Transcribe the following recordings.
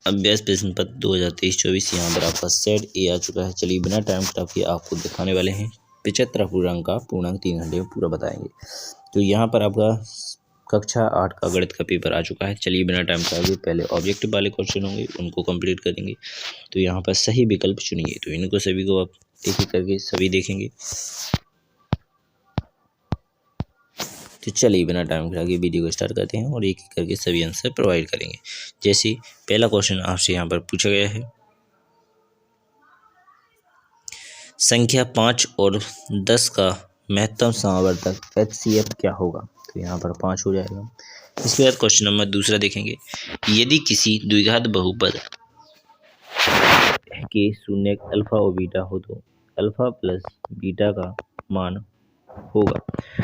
अभ्यास प्रश्न पत्र 2023-24 यहाँ पर आपका सेट ए आ चुका है। चलिए बिना टाइम खराब किए आपको दिखाने वाले हैं 75 पूर्णांक का पूर्णांक 3 घंटे में पूरा बताएंगे। तो यहाँ पर आपका कक्षा 8 का गणित का पेपर आ चुका है। चलिए बिना टाइम खराब पहले ऑब्जेक्टिव वाले क्वेश्चन होंगे उनको कंप्लीट करेंगे। तो यहाँ पर सही विकल्प चुनिए। तो इनको सभी को आप एक एक करके सभी देखेंगे। तो चलिए बिना टाइम खराब किए वीडियो को स्टार्ट करते हैं और एक एक करके सभी आंसर प्रोवाइड करेंगे। जैसे पहला क्वेश्चन आपसे यहाँ पर पूछा गया है, संख्या 5 और 10 का महत्तम समावर्तक HCF क्या होगा। तो यहाँ पर 5 हो जाएगा। इसके बाद क्वेश्चन नंबर दूसरा देखेंगे, यदि किसी द्विघात बहुपद के शून्य अल्फा और बीटा हो तो अल्फा प्लस बीटा का मान होगा।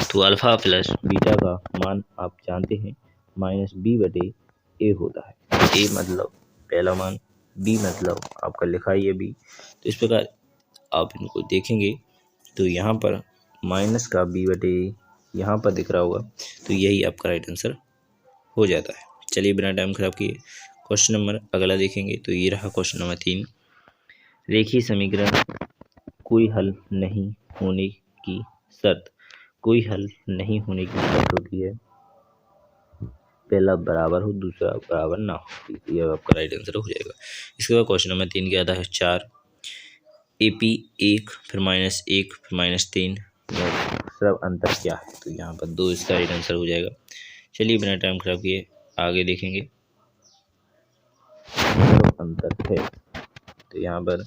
तो अल्फा प्लस बीटा का मान आप जानते हैं -b/a होता है। a मतलब पहला मान, b मतलब आपका लिखा ही है b। तो इस प्रकार आप इनको देखेंगे तो यहाँ पर माइनस का b/a यहाँ पर दिख रहा होगा। तो यही आपका राइट आंसर हो जाता है। चलिए बिना टाइम खराब किए क्वेश्चन नंबर अगला देखेंगे। तो ये रहा क्वेश्चन नंबर 3, रेखीय समीकरण कोई हल नहीं होने की शर्त। कोई हल नहीं होने की शर्त होती है पहला बराबर हो दूसरा बराबर ना हो। यह आपका राइट आंसर हो जाएगा। इसके बाद क्वेश्चन नंबर 3 क्या आता है, 4 AP 1 फिर -1 फिर -3 सब अंतर क्या है। तो यहाँ पर 2 इसका राइट आंसर हो जाएगा। चलिए बिना टाइम खराब किए आगे देखेंगे। अंतर है तो यहाँ पर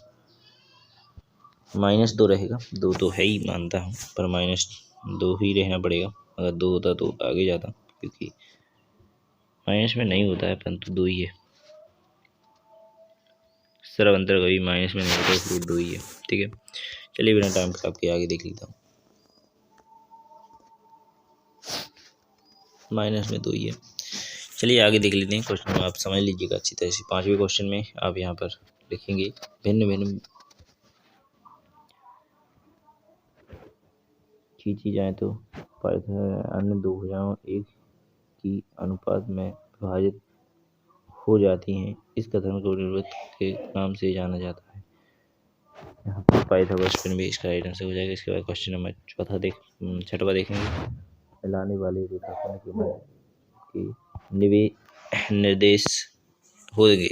-2 रहेगा। 2 तो है ही मानता हूँ पर -2 ही रहना पड़ेगा। अगर 2 होता तो आगे जाता, क्योंकि माइनस में नहीं होता है परंतु 2 ही है। सरब अंतर कभी माइनस में नहीं होता, इसलिए 2 ही है। ठीक है, चलिए बिना टाइम खराब किए आगे देख लेता हूँ। माइनस में 2 ही है। चलिए आगे देख लेते हैं क्वेश्चन में, आप समझ लीजिएगा अच्छी तरह से। 5वें क्वेश्चन में आप यहाँ पर लिखेंगे भिन्न भिन्न खींची जाए तो अन्य 2 भुजाओं एक की अनुपात में विभाजित हो जाती हैं। इस कथन को निवृत्त के नाम से जाना जाता है। यहाँ पर पाइथागोरस प्रमेय भी इसका राइट आंसर हो जाएगा। इसके बाद क्वेश्चन नंबर 6वां देखेंगे, मिलाने वाले रेखाखंड के निर्देश होंगे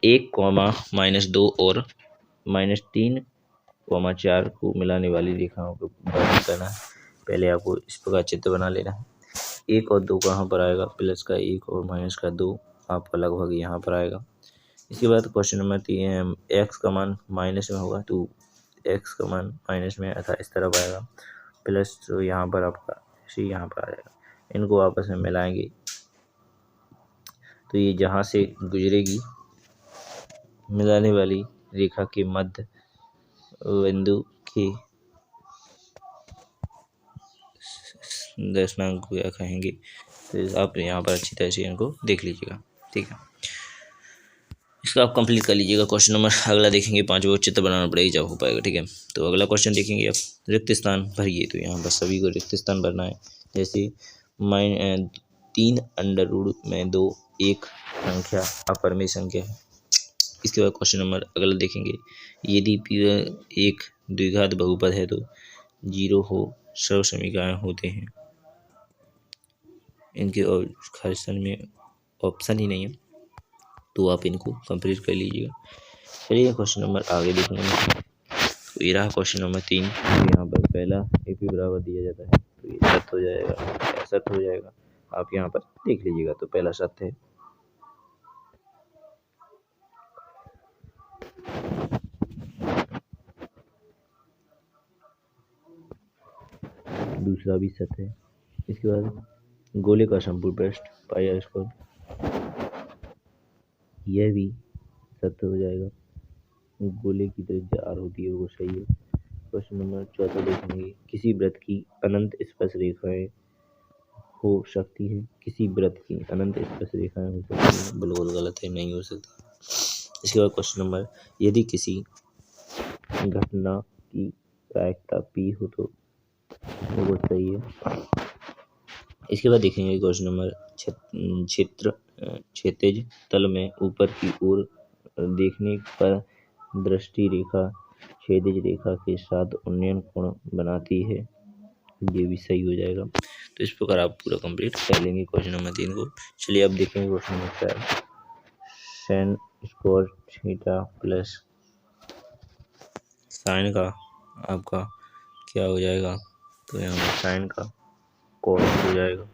1, -2 और -3, 4 को मिलाने वाली रेखाओं को वर्णन करना है। पहले आपको इस प्रकार चित्र बना लेना है। 1 और 2 कहाँ पर आएगा, प्लस का 1 और माइनस का 2 आपका लगभग यहाँ पर आएगा। इसके बाद क्वेश्चन नंबर 3, x का मान माइनस में होगा तो x का मान माइनस में अर्थात इस तरफ आएगा, प्लस तो यहाँ पर आपका यहाँ पर आ जाएगा। इनको आपस में मिलाएंगे तो ये जहाँ से गुजरेगी मिलाने वाली रेखा के मध्य बिंदु के दर्शनांक को क्या कहेंगे। तो आप यहाँ पर अच्छी तरह से इनको देख लीजिएगा। ठीक है, इसका आप कंप्लीट कर लीजिएगा। क्वेश्चन नंबर अगला देखेंगे 5वां, चित्र बनाना पड़ेगा जब हो पाएगा। ठीक है, तो अगला क्वेश्चन देखेंगे आप, रिक्त स्थान भरिए। तो यहाँ पर सभी को रिक्त स्थान भरना है। जैसे 3√2 एक संख्या अपरिमेय संख्या है। इसके बाद क्वेश्चन नंबर अगला देखेंगे, यदि P एक द्विघात बहुपद है तो 0 हो सर्व समीकरण होते हैं। इनके और खालिस्तान में ऑप्शन ही नहीं है तो आप इनको कंप्लीट कर लीजिएगा। चलिए क्वेश्चन नंबर आगे देखेंगे। तो ये रहा क्वेश्चन नंबर 3। यहाँ पर पहला AP बराबर दिया जाता है तो ये सत्य हो जाएगा, सत्य हो जाएगा। आप यहाँ पर देख लीजिएगा। तो पहला सत्य है, दूसरा भी सत्य है। इसके बाद गोले का संपूर्ण पृष्ठ πr², यह भी सत्य हो जाएगा। गोले की त्रिज्या r होती है, वो सही है। क्वेश्चन नंबर 4 देखेंगे, किसी वृत्त की अनंत स्पर्श रेखाएं हो सकती है। किसी वृत्त की अनंत स्पर्श रेखाएं हो सकती है, बिल्कुल गलत है, नहीं हो सकता। इसके बाद क्वेश्चन नंबर, यदि किसी घटना की प्रायिकता P हो तो वो सही है। इसके बाद देखेंगे क्वेश्चन नंबर क्षेत्र क्षैतिज तल में ऊपर की ओर देखने पर दृष्टि रेखा क्षैतिज रेखा के साथ उन्नयन कोण बनाती है। ये भी सही हो जाएगा। तो इस प्रकार आप पूरा कंप्लीट कर लेंगे क्वेश्चन नंबर 3 को। चलिए अब देखेंगे question number 4। Sen square theta plus sign का आपका क्या हो जाएगा, तो यहाँ पर साइन का कॉट हो जाएगा।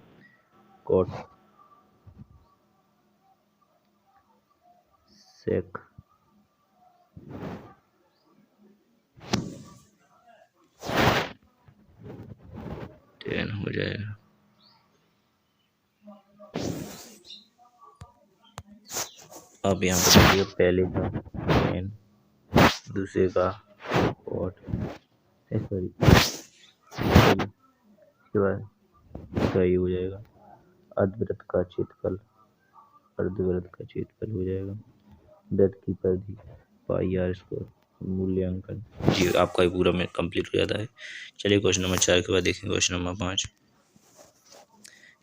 कॉट सेक टेन हो जाएगा। अब यहाँ पर देखिए पहले का टेन, दूसरे का कॉट, सॉरी इसके बाद इसका ये हो जाएगा। अर्धवृत्त का क्षेत्रफल, अर्धवृत्त का क्षेत्रफल हो जाएगा। वृत्त की परिधि पाई आर स्क्वायर, मूल्यांकन जी आपका ये पूरा में कंप्लीट हो जाता है। चलिए क्वेश्चन नंबर 4 के बाद देखेंगे क्वेश्चन नंबर 5।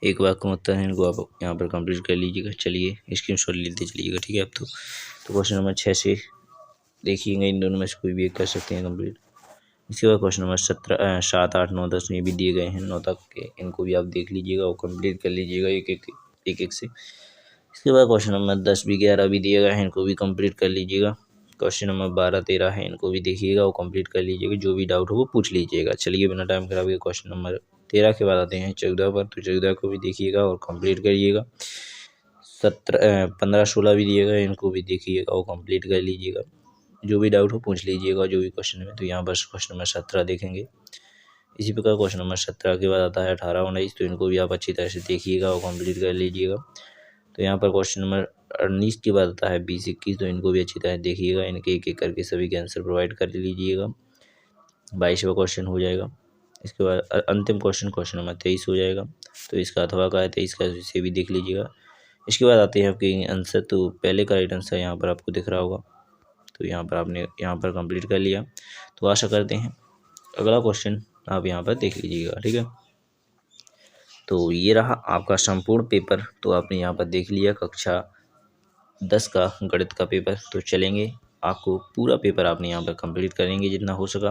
एक वाक्य का उत्तर है, इनको आप यहाँ पर कंप्लीट कर लीजिएगा। चलिए स्क्रीनशॉट लेते चलिएगा, ठीक है। अब तो क्वेश्चन नंबर 6 से देखिएगा, इन दोनों में से कोई भी एक कर सकते हैं कंप्लीट। इसके बाद क्वेश्चन नंबर 17, 7, 8, 9, 10 ये भी दिए गए हैं 9 तक के, इनको भी आप देख लीजिएगा और कंप्लीट कर लीजिएगा एक एक से। इसके बाद क्वेश्चन नंबर 10 भी 11 भी दिए गए हैं, इनको भी कंप्लीट कर लीजिएगा। क्वेश्चन नंबर 12, 13 है, इनको भी देखिएगा और कंप्लीट कर लीजिएगा। जो भी डाउट हो वो पूछ लीजिएगा। चलिए बिना टाइम खराब किए क्वेश्चन नंबर 13 के बाद आते हैं 14 पर, तो 14 को भी देखिएगा और कंप्लीट करिएगा। 15, 16 भी दिए गए, इनको भी देखिएगा और कंप्लीट कर लीजिएगा। जो भी डाउट हो पूछ लीजिएगा जो भी क्वेश्चन में। तो यहाँ पर क्वेश्चन नंबर 17 देखेंगे। इसी प्रकार क्वेश्चन नंबर 17 के बाद आता है 18, 19, तो इनको भी आप अच्छी तरह से देखिएगा और कंप्लीट कर लीजिएगा। तो यहाँ पर क्वेश्चन नंबर 19 के बाद आता है 20, 21, तो इनको भी अच्छी तरह देखिएगा। इनके एक एक करके सभी के आंसर प्रोवाइड कर लीजिएगा। 22वां क्वेश्चन हो जाएगा। इसके बाद अंतिम क्वेश्चन नंबर 23 हो जाएगा। तो इसका अथवा का है 23 का, इसे भी देख लीजिएगा। इसके बाद आते हैं आपके आंसर। तो पहले का राइट आंसर यहाँ पर आपको दिख रहा होगा, तो यहाँ पर आपने यहाँ पर कंप्लीट कर लिया। तो आशा करते हैं अगला क्वेश्चन आप यहाँ पर देख लीजिएगा, ठीक है। तो ये रहा आपका संपूर्ण पेपर। तो आपने यहाँ पर देख लिया कक्षा 10 का गणित का पेपर। तो चलेंगे आपको पूरा पेपर आपने यहाँ पर कंप्लीट करेंगे जितना हो सका,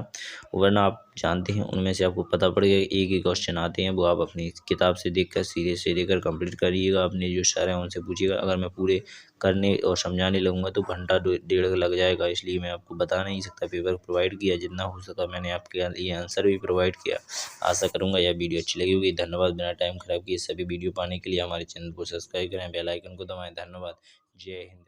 वरना आप जानते हैं उनमें से आपको पता पड़ गया एक ही क्वेश्चन आते हैं, वो आप अपनी किताब से देखकर सीधे से लेकर कंप्लीट करिएगा। अपने जो सर हैं उनसे पूछिएगा। अगर मैं पूरे करने और समझाने लगूंगा तो घंटा 1.5 लग जाएगा, इसलिए मैं आपको बता नहीं सकता। पेपर प्रोवाइड किया जितना हो सका मैंने आपके लिए, आंसर भी प्रोवाइड किया। आशा करूँगा यह वीडियो अच्छी लगी होगी। धन्यवाद। बिना टाइम खराब किए सभी वीडियो पाने के लिए हमारे चैनल को सब्सक्राइब करें, बेल आइकन को दबाएं। धन्यवाद। जय हिंद।